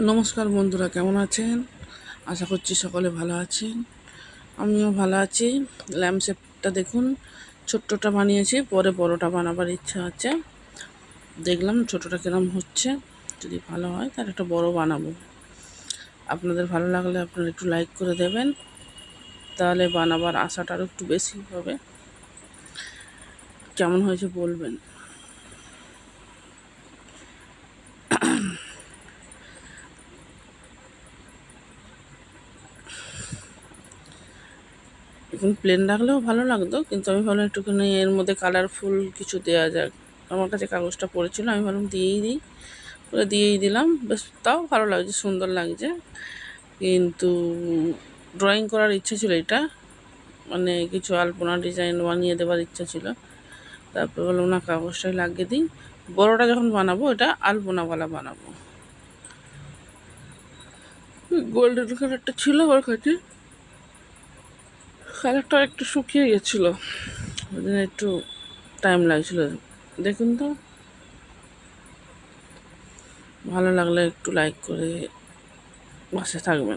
নমস্কার বন্ধুরা, কেমন আছেন? আশা করছি সকলে ভালো আছেন। আমিও ভালো আছি। ল্যাম্প শেপটা দেখুন, ছোট্টটা বানিয়েছি, পরে বড়টা বানাবার ইচ্ছা আছে। দেখলাম ছোটটা কিরম হচ্ছে, যদি ভালো হয় তার একটা বড় বানাবো। আপনাদের ভালো লাগলে আপনারা একটু লাইক করে দেবেন, তাহলে বানাবার আশাটা আরও একটু বেশি হবে। কেমন হয়েছে বলবেন। এখন প্লেন রাখলেও ভালো লাগতো, কিন্তু আমি ভাবলাম একটুখানি এর মধ্যে কালারফুল কিছু দেওয়া যাক। আমার কাছে কাগজটা পড়েছিল, আমি ভাবলাম দিয়েই দিলাম। বেশ, তাও ভালো লাগছে, সুন্দর লাগছে। কিন্তু ড্রয়িং করার ইচ্ছা ছিল, এটা মানে কিছু আলপনা ডিজাইন বানিয়ে দেওয়ার ইচ্ছা ছিল। তারপর বললাম না, কাগজটাই লাগিয়ে দিই। বড়টা যখন বানাবো এটা আলপনাওয়ালা বানাবো। গোল্ডেন কালারটা ছিল ওর কাছে, কালারটা একটু শুকিয়ে গেছিলো, ওই জন্য একটু টাইম লাগছিল। দেখুন তো, ভালো লাগলে একটু লাইক করে পাশে থাকবেন।